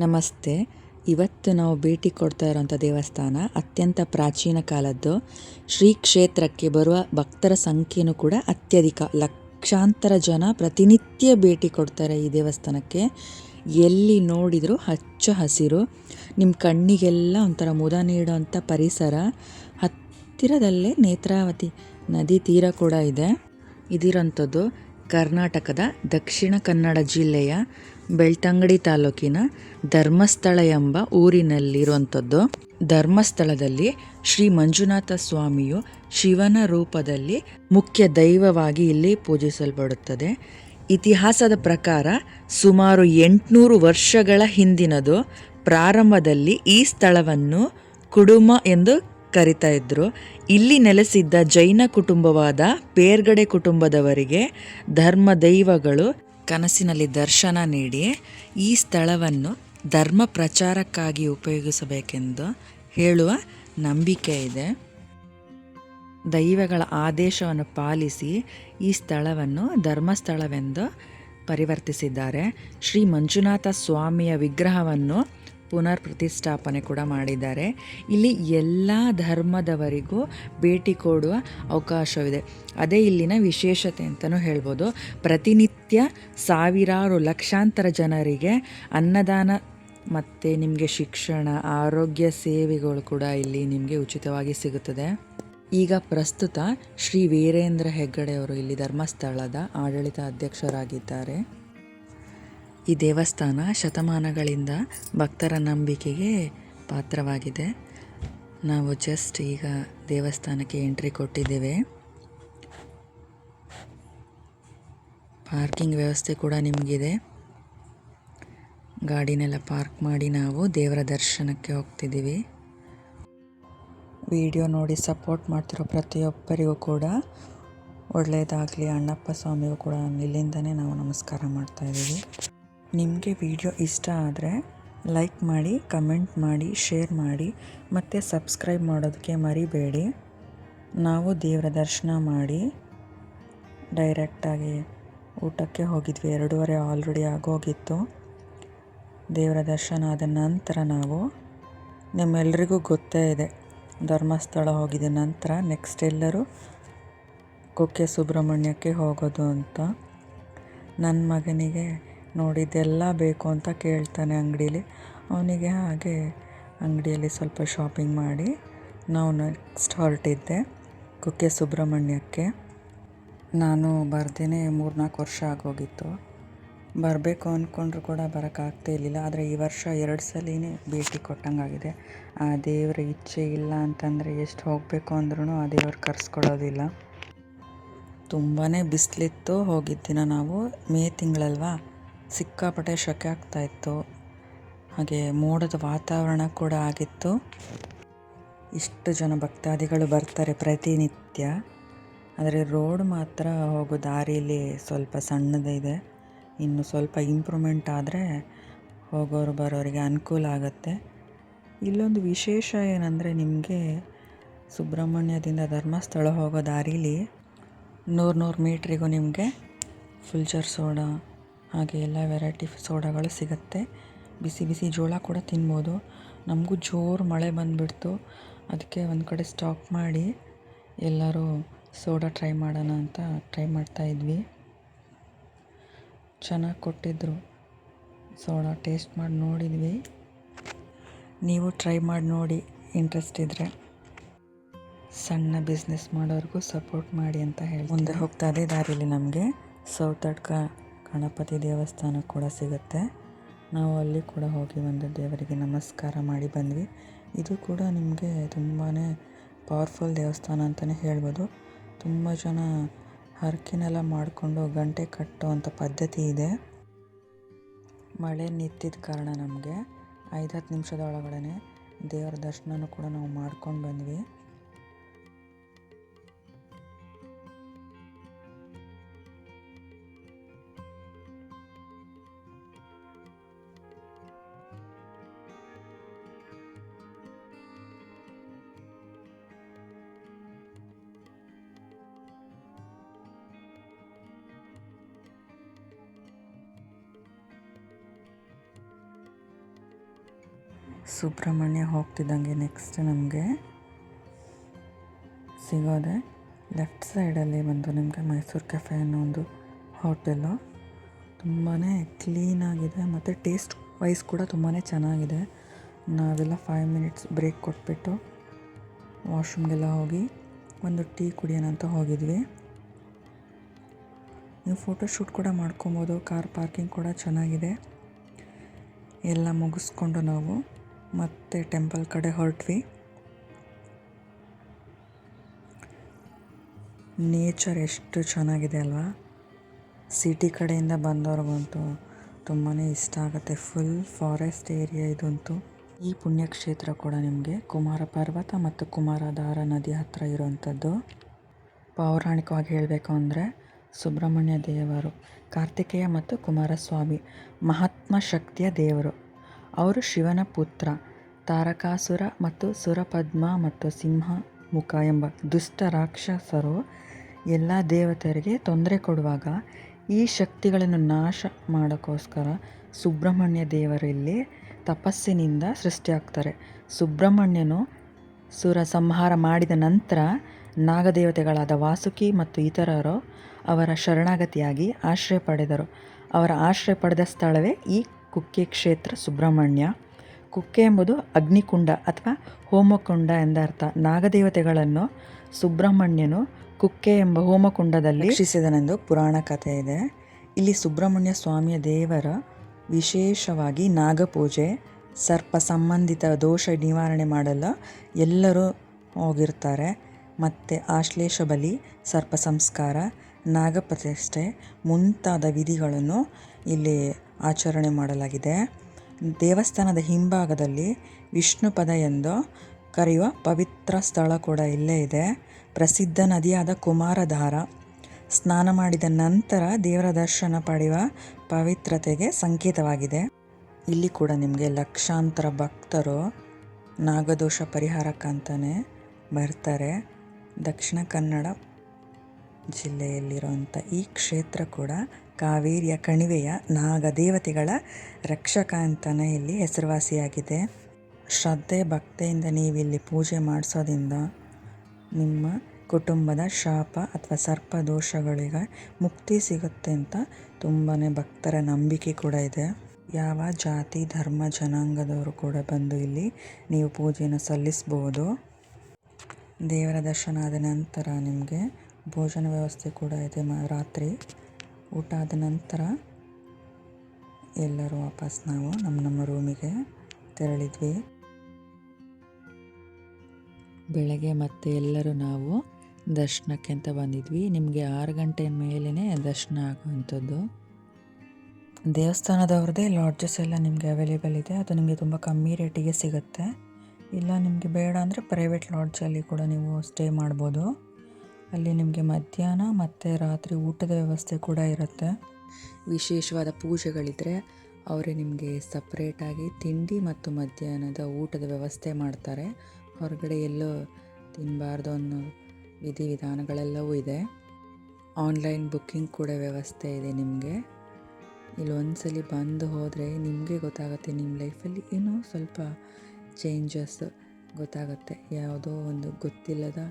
ನಮಸ್ತೆ. ಇವತ್ತು ನಾವು ಭೇಟಿ ಕೊಡ್ತಾ ಇರೋಂಥ ದೇವಸ್ಥಾನ ಅತ್ಯಂತ ಪ್ರಾಚೀನ ಕಾಲದ್ದು. ಶ್ರೀ ಕ್ಷೇತ್ರಕ್ಕೆ ಬರುವ ಭಕ್ತರ ಸಂಖ್ಯೆಯೂ ಕೂಡ ಅತ್ಯಧಿಕ. ಲಕ್ಷಾಂತರ ಜನ ಪ್ರತಿನಿತ್ಯ ಭೇಟಿ ಕೊಡ್ತಾರೆ ಈ ದೇವಸ್ಥಾನಕ್ಕೆ. ಎಲ್ಲಿ ನೋಡಿದರೂ ಹಚ್ಚ ಹಸಿರು, ನಿಮ್ಮ ಕಣ್ಣಿಗೆಲ್ಲ ಒಂಥರ ಮುದ ನೀಡೋಂಥ ಪರಿಸರ. ಹತ್ತಿರದಲ್ಲೇ ನೇತ್ರಾವತಿ ನದಿ ತೀರ ಕೂಡ ಇದೆ. ಇದಿರೋಂಥದ್ದು ಕರ್ನಾಟಕದ ದಕ್ಷಿಣ ಕನ್ನಡ ಜಿಲ್ಲೆಯ ಬೆಳ್ತಂಗಡಿ ತಾಲೂಕಿನ ಧರ್ಮಸ್ಥಳ ಎಂಬ ಊರಿನಲ್ಲಿರುವಂಥದ್ದು. ಧರ್ಮಸ್ಥಳದಲ್ಲಿ ಶ್ರೀ ಮಂಜುನಾಥ ಸ್ವಾಮಿಯು ಶಿವನ ರೂಪದಲ್ಲಿ ಮುಖ್ಯ ದೈವವಾಗಿ ಇಲ್ಲಿ ಪೂಜಿಸಲ್ಪಡುತ್ತದೆ. ಇತಿಹಾಸದ ಪ್ರಕಾರ ಸುಮಾರು 800 ವರ್ಷಗಳ ಹಿಂದಿನದು. ಪ್ರಾರಂಭದಲ್ಲಿ ಈ ಸ್ಥಳವನ್ನು ಕುಡುಮ ಎಂದು ಕರಿತಾ ಇದ್ರು. ಇಲ್ಲಿ ನೆಲೆಸಿದ್ದ ಜೈನ ಕುಟುಂಬವಾದ ಪೇರ್ಗಡೆ ಕುಟುಂಬದವರಿಗೆ ಧರ್ಮ ದೈವಗಳು ಕನಸಿನಲ್ಲಿ ದರ್ಶನ ನೀಡಿ ಈ ಸ್ಥಳವನ್ನು ಧರ್ಮ ಪ್ರಚಾರಕ್ಕಾಗಿ ಉಪಯೋಗಿಸಬೇಕೆಂದು ಹೇಳುವ ನಂಬಿಕೆ ಇದೆ. ದೈವಗಳ ಆದೇಶವನ್ನು ಪಾಲಿಸಿ ಈ ಸ್ಥಳವನ್ನು ಧರ್ಮಸ್ಥಳವೆಂದು ಪರಿವರ್ತಿಸಿದ್ದಾರೆ. ಶ್ರೀ ಮಂಜುನಾಥ ಸ್ವಾಮಿಯ ವಿಗ್ರಹವನ್ನು ಪುನರ್ ಪ್ರತಿಷ್ಠಾಪನೆ ಕೂಡ ಮಾಡಿದ್ದಾರೆ. ಇಲ್ಲಿ ಎಲ್ಲ ಧರ್ಮದವರಿಗೂ ಭೇಟಿ ಕೊಡುವ ಅವಕಾಶವಿದೆ. ಅದೇ ಇಲ್ಲಿನ ವಿಶೇಷತೆ ಅಂತಲೂ ಹೇಳ್ಬೋದು. ಪ್ರತಿನಿತ್ಯ ಸಾವಿರಾರು ಲಕ್ಷಾಂತರ ಜನರಿಗೆ ಅನ್ನದಾನ ಮತ್ತು ನಿಮಗೆ ಶಿಕ್ಷಣ, ಆರೋಗ್ಯ ಸೇವೆಗಳು ಕೂಡ ಇಲ್ಲಿ ನಿಮಗೆ ಉಚಿತವಾಗಿ ಸಿಗುತ್ತದೆ. ಈಗ ಪ್ರಸ್ತುತ ಶ್ರೀ ವೀರೇಂದ್ರ ಹೆಗ್ಗಡೆ ಅವರು ಇಲ್ಲಿ ಧರ್ಮಸ್ಥಳದ ಆಡಳಿತ ಅಧ್ಯಕ್ಷರಾಗಿದ್ದಾರೆ. ಈ ದೇವಸ್ಥಾನ ಶತಮಾನಗಳಿಂದ ಭಕ್ತರ ನಂಬಿಕೆಗೆ ಪಾತ್ರವಾಗಿದೆ. ನಾವು ಜಸ್ಟ್ ಈಗ ದೇವಸ್ಥಾನಕ್ಕೆ ಎಂಟ್ರಿ ಕೊಟ್ಟಿದ್ದೇವೆ. ಪಾರ್ಕಿಂಗ್ ವ್ಯವಸ್ಥೆ ಕೂಡ ನಿಮಗಿದೆ. ಗಾಡಿನೆಲ್ಲ ಪಾರ್ಕ್ ಮಾಡಿ ನಾವು ದೇವರ ದರ್ಶನಕ್ಕೆ ಹೋಗ್ತಿದ್ದೀವಿ. ವಿಡಿಯೋ ನೋಡಿ ಸಪೋರ್ಟ್ ಮಾಡ್ತಿರೋ ಪ್ರತಿಯೊಬ್ಬರಿಗೂ ಕೂಡ ಒಳ್ಳೆಯದಾಗಲಿ. ಅಣ್ಣಪ್ಪ ಸ್ವಾಮಿಗೂ ಕೂಡ ಇಲ್ಲಿಂದನೇ ನಾವು ನಮಸ್ಕಾರ ಮಾಡ್ತಾಯಿದ್ದೀವಿ. ನಿಮಗೆ ವಿಡಿಯೋ ಇಷ್ಟ ಆದರೆ ಲೈಕ್ ಮಾಡಿ, ಕಮೆಂಟ್ ಮಾಡಿ, ಶೇರ್ ಮಾಡಿ ಮತ್ತು ಸಬ್ಸ್ಕ್ರೈಬ್ ಮಾಡೋದಕ್ಕೆ ಮರಿಬೇಡಿ. ನಾವು ದೇವರ ದರ್ಶನ ಮಾಡಿ ಡೈರೆಕ್ಟಾಗಿ ಊಟಕ್ಕೆ ಹೋಗಿದ್ವಿ. 2:30 ಆಲ್ರೆಡಿ ಆಗೋಗಿತ್ತು. ದೇವರ ದರ್ಶನ ಆದ ನಂತರ ನಾವು, ನಿಮ್ಮೆಲ್ಲರಿಗೂ ಗೊತ್ತೇ ಇದೆ, ಧರ್ಮಸ್ಥಳ ಹೋಗಿದ ನಂತರ ನೆಕ್ಸ್ಟ್ ಎಲ್ಲರೂ ಕುಕ್ಕೆ ಸುಬ್ರಹ್ಮಣ್ಯಕ್ಕೆ ಹೋಗೋದು ಅಂತ. ನನ್ನ ಮಗನಿಗೆ ನೋಡಿದ್ದೆಲ್ಲ ಬೇಕು ಅಂತ ಕೇಳ್ತಾನೆ ಅಂಗಡೀಲಿ. ಅವನಿಗೆ ಹಾಗೆ ಅಂಗಡಿಯಲ್ಲಿ ಸ್ವಲ್ಪ ಶಾಪಿಂಗ್ ಮಾಡಿ ನಾವು ನೆಕ್ಸ್ಟ್ ಹೊರಟಿದ್ದೆ ಕುಕ್ಕೆ ಸುಬ್ರಹ್ಮಣ್ಯಕ್ಕೆ. ನಾನು ಬರ್ದೇನೆ 3-4 ವರ್ಷ ಆಗೋಗಿತ್ತು. ಬರಬೇಕು ಅಂದ್ಕೊಂಡ್ರು ಕೂಡ ಬರೋಕ್ಕಾಗ್ತಾ ಇರಲಿಲ್ಲ. ಆದರೆ ಈ ವರ್ಷ 2 ಸಲನೇ ಭೇಟಿ ಕೊಟ್ಟಂಗಾಗಿದೆ. ಆ ದೇವರ ಇಚ್ಛೆ ಇಲ್ಲ ಅಂತಂದರೆ ಎಷ್ಟು ಹೋಗಬೇಕು ಅಂದ್ರೂ ಆ ದೇವರು ಕರೆಸ್ಕೊಡೋದಿಲ್ಲ. ತುಂಬಾ ಬಿಸಿಲಿತ್ತು. ಹೋಗಿದ್ದಿನ ನಾವು ಮೇ ತಿಂಗಳಲ್ವಾ, ಸಿಕ್ಕಾಪಟ್ಟೆ ಶೆಕೆ ಆಗ್ತಾಯಿತ್ತು. ಹಾಗೆ ಮೋಡದ ವಾತಾವರಣ ಕೂಡ ಆಗಿತ್ತು. ಇಷ್ಟು ಜನ ಭಕ್ತಾದಿಗಳು ಬರ್ತಾರೆ ಪ್ರತಿನಿತ್ಯ. ಆದರೆ ರೋಡ್ ಮಾತ್ರ ಹೋಗೋ ದಾರಿಯಲ್ಲಿ ಸ್ವಲ್ಪ ಸಣ್ಣದಿದೆ. ಇನ್ನು ಸ್ವಲ್ಪ ಇಂಪ್ರೂವ್ಮೆಂಟ್ ಆದರೆ ಹೋಗೋರು ಬರೋರಿಗೆ ಅನುಕೂಲ ಆಗುತ್ತೆ. ಇಲ್ಲೊಂದು ವಿಶೇಷ ಏನಂದರೆ, ನಿಮಗೆ ಸುಬ್ರಹ್ಮಣ್ಯದಿಂದ ಧರ್ಮಸ್ಥಳ ಹೋಗೋ ದಾರೀಲಿ 100 ಮೀಟ್ರಿಗೂ ನಿಮಗೆ ಫುಲ್ಚರ್ ಸೋಡಾ ಹಾಗೆ ಎಲ್ಲ ವೆರೈಟಿ ಸೋಡಾಗಳು ಸಿಗುತ್ತೆ. ಬಿಸಿ ಬಿಸಿ ಜೋಳ ಕೂಡ ತಿನ್ಬೋದು. ನಮಗೂ ಜೋರು ಮಳೆ ಬಂದುಬಿಡ್ತು. ಅದಕ್ಕೆ ಒಂದು ಕಡೆ ಸ್ಟಾಪ್ ಮಾಡಿ ಎಲ್ಲರೂ ಸೋಡಾ ಟ್ರೈ ಮಾಡೋಣ ಅಂತ ಟ್ರೈ ಮಾಡ್ತಾಯಿದ್ವಿ. ಚೆನ್ನಾಗಿ ಕೊಟ್ಟಿದ್ದರು ಸೋಡಾ. ಟೇಸ್ಟ್ ಮಾಡಿ ನೋಡಿದ್ವಿ. ನೀವು ಟ್ರೈ ಮಾಡಿ ನೋಡಿ ಇಂಟ್ರೆಸ್ಟ್ ಇದ್ದರೆ. ಸಣ್ಣ ಬಿಸ್ನೆಸ್ ಮಾಡೋರಿಗೂ ಸಪೋರ್ಟ್ ಮಾಡಿ ಅಂತ ಹೇಳಿ ಮುಂದೆ ಹೋಗ್ತಾ ಇದ್ದೆ ದಾರಿಯಲ್ಲಿ ನಮಗೆ ಸೌತಡ್ಕ ಗಣಪತಿ ದೇವಸ್ಥಾನ ಕೂಡ ಸಿಗುತ್ತೆ. ನಾವು ಅಲ್ಲಿ ಕೂಡ ಹೋಗಿ ಒಂದು ದೇವರಿಗೆ ನಮಸ್ಕಾರ ಮಾಡಿ ಬಂದ್ವಿ. ಇದು ಕೂಡ ನಿಮಗೆ ತುಂಬಾ ಪವರ್ಫುಲ್ ದೇವಸ್ಥಾನ ಅಂತಲೇ ಹೇಳ್ಬೋದು. ತುಂಬ ಜನ ಹರಕೆನೆಲ್ಲ ಮಾಡಿಕೊಂಡು ಗಂಟೆ ಕಟ್ಟುವಂಥ ಪದ್ಧತಿ ಇದೆ. ಮಳೆ ನಿಂತಿದ್ದ ಕಾರಣ ನಮಗೆ 5-10 ನಿಮಿಷದ ಒಳಗಡೆ ದೇವರ ದರ್ಶನನೂ ಕೂಡ ನಾವು ಮಾಡ್ಕೊಂಡು ಬಂದ್ವಿ. ಸುಬ್ರಹ್ಮಣ್ಯ ಹೋಗ್ತಿದ್ದಂಗೆ ನೆಕ್ಸ್ಟ್ ನಮಗೆ ಸಿಗೋದೆ ಲೆಫ್ಟ್ ಸೈಡಲ್ಲಿ ಬಂದು ನಿಮಗೆ ಮೈಸೂರು ಕೆಫೆ ಅನ್ನೋ ಒಂದು ಹೋಟೆಲು. ತುಂಬಾ ಕ್ಲೀನಾಗಿದೆ ಮತ್ತು ಟೇಸ್ಟ್ ವೈಸ್ ಕೂಡ ತುಂಬಾ ಚೆನ್ನಾಗಿದೆ. ನಾವೆಲ್ಲ 5 ಮಿನಿಟ್ಸ್ ಬ್ರೇಕ್ ಕೊಟ್ಬಿಟ್ಟು ವಾಶ್ರೂಮ್ಗೆಲ್ಲ ಹೋಗಿ ಒಂದು ಟೀ ಕುಡಿಯೋಣ ಅಂತ ಹೋಗಿದ್ವಿ. ನೀವು ಫೋಟೋಶೂಟ್ ಕೂಡ ಮಾಡ್ಕೊಬೋದು. ಕಾರ್ ಪಾರ್ಕಿಂಗ್ ಕೂಡ ಚೆನ್ನಾಗಿದೆ. ಎಲ್ಲ ಮುಗಿಸ್ಕೊಂಡು ನಾವು ಮತ್ತೆ ಟೆಂಪಲ್ ಕಡೆ ಹೊರಟ್ವಿ. ನೇಚರ್ ಎಷ್ಟು ಚೆನ್ನಾಗಿದೆ ಅಲ್ವಾ. ಸಿಟಿ ಕಡೆಯಿಂದ ಬಂದವ್ರಿಗಂತೂ ತುಂಬಾ ಇಷ್ಟ ಆಗುತ್ತೆ. ಫುಲ್ ಫಾರೆಸ್ಟ್ ಏರಿಯಾ ಇದಂತೂ. ಈ ಪುಣ್ಯಕ್ಷೇತ್ರ ಕೂಡ ನಿಮಗೆ ಕುಮಾರ ಪರ್ವತ ಮತ್ತು ಕುಮಾರಧಾರ ನದಿ ಹತ್ತಿರ ಇರುವಂಥದ್ದು. ಪೌರಾಣಿಕವಾಗಿ ಹೇಳಬೇಕು ಅಂದರೆ ಸುಬ್ರಹ್ಮಣ್ಯ ದೇವರು ಕಾರ್ತಿಕೇಯ ಮತ್ತು ಕುಮಾರಸ್ವಾಮಿ ಮಹಾತ್ಮ ಶಕ್ತಿಯ ದೇವರು. ಅವರು ಶಿವನ ಪುತ್ರ. ತಾರಕಾಸುರ ಮತ್ತು ಸುರಪದ್ಮ ಮತ್ತು ಸಿಂಹ ಮುಖ ಎಂಬ ದುಷ್ಟ ರಾಕ್ಷಸರು ಎಲ್ಲ ದೇವತೆಯರಿಗೆ ತೊಂದರೆ ಕೊಡುವಾಗ ಈ ಶಕ್ತಿಗಳನ್ನು ನಾಶ ಮಾಡೋಕ್ಕೋಸ್ಕರ ಸುಬ್ರಹ್ಮಣ್ಯ ದೇವರು ಇಲ್ಲಿ ತಪಸ್ಸಿನಿಂದ ಸೃಷ್ಟಿಯಾಗ್ತಾರೆ. ಸುಬ್ರಹ್ಮಣ್ಯನು ಸುರ ಸಂಹಾರ ಮಾಡಿದ ನಂತರ ನಾಗದೇವತೆಗಳಾದ ವಾಸುಕಿ ಮತ್ತು ಇತರರು ಅವರ ಶರಣಾಗತಿಯಾಗಿ ಆಶ್ರಯ ಪಡೆದರು. ಅವರ ಆಶ್ರಯ ಪಡೆದ ಸ್ಥಳವೇ ಈ ಕುಕ್ಕೆ ಕ್ಷೇತ್ರ ಸುಬ್ರಹ್ಮಣ್ಯ. ಕುಕ್ಕೆ ಎಂಬುದು ಅಗ್ನಿಕುಂಡ ಅಥವಾ ಹೋಮಕುಂಡ ಎಂದರ್ಥ. ನಾಗದೇವತೆಗಳನ್ನು ಸುಬ್ರಹ್ಮಣ್ಯನು ಕುಕ್ಕೆ ಎಂಬ ಹೋಮಕುಂಡದಲ್ಲಿ ರಕ್ಷಿಸಿದನೆಂದು ಪುರಾಣ ಕಥೆ ಇದೆ. ಇಲ್ಲಿ ಸುಬ್ರಹ್ಮಣ್ಯ ಸ್ವಾಮಿಯ ದೇವರ ವಿಶೇಷವಾಗಿ ನಾಗಪೂಜೆ, ಸರ್ಪ ಸಂಬಂಧಿತ ದೋಷ ನಿವಾರಣೆ ಮಾಡಲು ಎಲ್ಲರೂ ಹೋಗಿರ್ತಾರೆ. ಮತ್ತು ಆಶ್ಲೇಷ ಬಲಿ, ಸರ್ಪ ಸಂಸ್ಕಾರ, ನಾಗಪ್ರತಿಷ್ಠೆ ಮುಂತಾದ ವಿಧಿಗಳನ್ನು ಇಲ್ಲಿ ಆಚರಣೆ ಮಾಡಲಾಗಿದೆ. ದೇವಸ್ಥಾನದ ಹಿಂಭಾಗದಲ್ಲಿ ವಿಷ್ಣುಪದ ಎಂದು ಕರೆಯುವ ಪವಿತ್ರ ಸ್ಥಳ ಕೂಡ ಇಲ್ಲೇ ಇದೆ. ಪ್ರಸಿದ್ಧ ನದಿಯಾದ ಕುಮಾರಧಾರ. ಸ್ನಾನ ಮಾಡಿದ ನಂತರ ದೇವರ ದರ್ಶನ ಪಡೆಯುವ ಪವಿತ್ರತೆಗೆ ಸಂಕೇತವಾಗಿದೆ. ಇಲ್ಲಿ ಕೂಡ ನಿಮಗೆ ಲಕ್ಷಾಂತರ ಭಕ್ತರು ನಾಗದೋಷ ಪರಿಹಾರಕ್ಕಂತಲೇ ಬರ್ತಾರೆ. ದಕ್ಷಿಣ ಕನ್ನಡ ಜಿಲ್ಲೆಯಲ್ಲಿರುವಂಥ ಈ ಕ್ಷೇತ್ರ ಕೂಡ ಕಾವೇರಿಯ ಕಣಿವೆಯ ನಾಗದೇವತೆಗಳ ರಕ್ಷಕ ಅಂತಲೇ ಇಲ್ಲಿ ಹೆಸರುವಾಸಿಯಾಗಿದೆ. ಶ್ರದ್ಧೆ ಭಕ್ತಿಯಿಂದ ನೀವಿಲ್ಲಿ ಪೂಜೆ ಮಾಡಿಸೋದ್ರಿಂದ ನಿಮ್ಮ ಕುಟುಂಬದ ಶಾಪ ಅಥವಾ ಸರ್ಪ ದೋಷಗಳಿಗೆ ಮುಕ್ತಿ ಸಿಗುತ್ತೆ ಅಂತ ತುಂಬಾ ಭಕ್ತರ ನಂಬಿಕೆ ಕೂಡ ಇದೆ. ಯಾವ ಜಾತಿ ಧರ್ಮ ಜನಾಂಗದವರು ಕೂಡ ಬಂದು ಇಲ್ಲಿ ನೀವು ಪೂಜೆಯನ್ನು ಸಲ್ಲಿಸ್ಬೋದು. ದೇವರ ದರ್ಶನ ಆದ ನಂತರ ನಿಮಗೆ ಭೋಜನ ವ್ಯವಸ್ಥೆ ಕೂಡ ಇದೆ. ರಾತ್ರಿ ಊಟ ಆದ ನಂತರ ಎಲ್ಲರೂ ವಾಪಸ್ ನಾವು ನಮ್ಮ ರೂಮಿಗೆ ತೆರಳಿದ್ವಿ. ಬೆಳಗ್ಗೆ ಮತ್ತೆ ಎಲ್ಲರೂ ನಾವು ದರ್ಶನಕ್ಕೆ ಅಂತ ಬಂದಿದ್ವಿ. ನಿಮಗೆ 6 ಗಂಟೆ ಮೇಲೇ ದರ್ಶನ ಆಗುವಂಥದ್ದು. ದೇವಸ್ಥಾನದವ್ರದ್ದೇ ಲಾಡ್ಜಸ್ ಎಲ್ಲ ನಿಮಗೆ ಅವೈಲೇಬಲ್ ಇದೆ. ಅದು ನಿಮಗೆ ತುಂಬ ಕಮ್ಮಿ ರೇಟಿಗೆ ಸಿಗುತ್ತೆ. ಇಲ್ಲ ನಿಮಗೆ ಬೇಡ ಅಂದರೆ ಪ್ರೈವೇಟ್ ಲಾಡ್ಜಲ್ಲಿ ಕೂಡ ನೀವು ಸ್ಟೇ ಮಾಡ್ಬೋದು. ಅಲ್ಲಿ ನಿಮಗೆ ಮಧ್ಯಾಹ್ನ ಮತ್ತು ರಾತ್ರಿ ಊಟದ ವ್ಯವಸ್ಥೆ ಕೂಡ ಇರುತ್ತೆ. ವಿಶೇಷವಾದ ಪೂಜೆಗಳಿದ್ದರೆ ಅವರೇ ನಿಮಗೆ ಸಪ್ರೇಟಾಗಿ ತಿಂಡಿ ಮತ್ತು ಮಧ್ಯಾಹ್ನದ ಊಟದ ವ್ಯವಸ್ಥೆ ಮಾಡ್ತಾರೆ. ಹೊರಗಡೆ ಎಲ್ಲೋ ತಿನ್ನಬಾರ್ದು ಅನ್ನೋ ವಿಧಿವಿಧಾನಗಳೆಲ್ಲವೂ ಇದೆ. ಆನ್ಲೈನ್ ಬುಕ್ಕಿಂಗ್ ಕೂಡ ವ್ಯವಸ್ಥೆ ಇದೆ ನಿಮಗೆ. ಇಲ್ಲಿ ಒಂದ್ಸಲಿ ಬಂದು ಹೋದರೆ ನಿಮಗೆ ಗೊತ್ತಾಗುತ್ತೆ, ನಿಮ್ಮ ಲೈಫಲ್ಲಿ ಏನೋ ಸ್ವಲ್ಪ ಚೇಂಜಸ್ ಗೊತ್ತಾಗುತ್ತೆ. ಯಾವುದೋ ಒಂದು ಗೊತ್ತಿಲ್ಲದ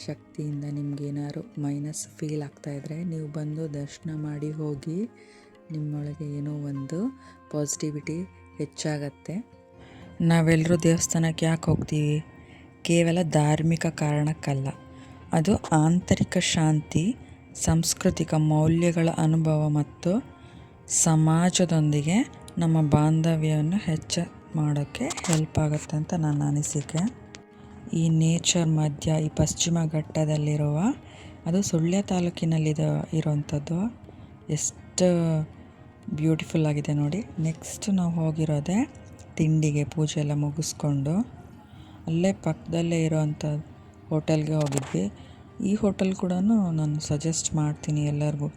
ಶಕ್ತಿಯಿಂದ ನಿಮಗೇನಾದ್ರು ಮೈನಸ್ ಫೀಲ್ ಆಗ್ತಾಯಿದ್ರೆ ನೀವು ಬಂದು ದರ್ಶನ ಮಾಡಿ ಹೋಗಿ. ನಿಮ್ಮೊಳಗೆ ಏನೋ ಒಂದು ಪಾಸಿಟಿವಿಟಿ ಹೆಚ್ಚಾಗತ್ತೆ. ನಾವೆಲ್ಲರೂ ದೇವಸ್ಥಾನಕ್ಕೆ ಯಾಕೆ ಹೋಗ್ತೀವಿ? ಕೇವಲ ಧಾರ್ಮಿಕ ಕಾರಣಕ್ಕಲ್ಲ. ಅದು ಆಂತರಿಕ ಶಾಂತಿ, ಸಾಂಸ್ಕೃತಿಕ ಮೌಲ್ಯಗಳ ಅನುಭವ ಮತ್ತು ಸಮಾಜದೊಂದಿಗೆ ನಮ್ಮ ಬಾಂಧವ್ಯವನ್ನು ಹೆಚ್ಚು ಮಾಡೋಕ್ಕೆ ಹೆಲ್ಪ್ ಆಗುತ್ತೆ ಅಂತ ನನ್ನ ಅನಿಸಿಕೆ. ಈ ನೇಚರ್ ಮಧ್ಯ ಈ ಪಶ್ಚಿಮ ಘಟ್ಟದಲ್ಲಿರುವ, ಅದು ಸುಳ್ಯ ತಾಲೂಕಿನಲ್ಲಿರುವಂಥದ್ದು, ಎಷ್ಟು ಬ್ಯೂಟಿಫುಲ್ ಆಗಿದೆ ನೋಡಿ. ನೆಕ್ಸ್ಟ್ ನಾವು ಹೋಗಿರೋದೆ ತಿಂಡಿಗೆ. ಪೂಜೆ ಎಲ್ಲ ಮುಗಿಸ್ಕೊಂಡು ಅಲ್ಲೇ ಪಕ್ಕದಲ್ಲೇ ಇರೋವಂಥ ಹೋಟೆಲ್ಗೆ ಹೋಗಿದ್ವಿ. ಈ ಹೋಟೆಲ್ ಕೂಡ ನಾನು ಸಜೆಸ್ಟ್ ಮಾಡ್ತೀನಿ ಎಲ್ಲರಿಗೂ.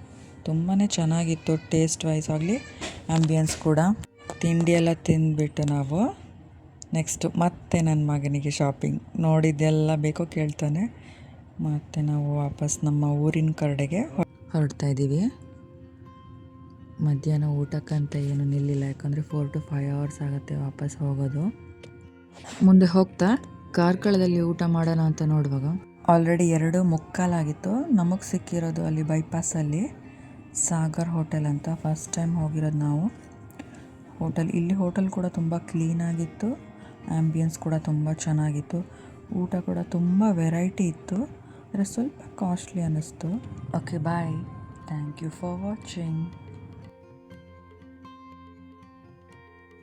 ತುಂಬಾ ಚೆನ್ನಾಗಿತ್ತು ಟೇಸ್ಟ್ ವೈಸ್ ಆಗಲಿ, ಆ್ಯಂಬಿಯನ್ಸ್ ಕೂಡ. ತಿಂಡಿ ಎಲ್ಲ ತಿಂದುಬಿಟ್ಟು ನಾವು ನೆಕ್ಸ್ಟು ಮತ್ತೆ ನನ್ನ ಮಗನಿಗೆ ಶಾಪಿಂಗ್. ನೋಡಿದ್ದೆಲ್ಲ ಬೇಕೋ ಕೇಳ್ತಾನೆ. ಮತ್ತು ನಾವು ವಾಪಸ್ ನಮ್ಮ ಊರಿನ ಕಡೆಗೆ ಹೊರಡ್ತಾಯಿದ್ದೀವಿ. ಮಧ್ಯಾಹ್ನ ಊಟಕ್ಕಂತ ಏನು ನಿಲ್ಲಿಲ್ಲ, ಯಾಕಂದರೆ 4 to 5 hours ಆಗುತ್ತೆ ವಾಪಸ್ ಹೋಗೋದು. ಮುಂದೆ ಹೋಗ್ತಾ ಕಾರ್ಕಳದಲ್ಲಿ ಊಟ ಮಾಡೋಣ ಅಂತ ನೋಡುವಾಗ ಆಲ್ರೆಡಿ 2:45 ನಮಗೆ ಸಿಕ್ಕಿರೋದು ಅಲ್ಲಿ ಬೈಪಾಸಲ್ಲಿ ಸಾಗರ್ ಹೋಟೆಲ್ ಅಂತ. ಫಸ್ಟ್ ಟೈಮ್ ಹೋಗಿರೋದು ನಾವು ಇಲ್ಲಿ ಹೋಟೆಲ್ ಕೂಡ ತುಂಬ ಕ್ಲೀನಾಗಿತ್ತು, ಆ್ಯಂಬಿಯನ್ಸ್ ಕೂಡ ತುಂಬ ಚೆನ್ನಾಗಿತ್ತು, ಊಟ ಕೂಡ ತುಂಬ ವೆರೈಟಿ ಇತ್ತು, ಆದರೆ ಸ್ವಲ್ಪ ಕಾಸ್ಟ್ಲಿ ಅನ್ನಿಸ್ತು. Okay bye, thank you for watching.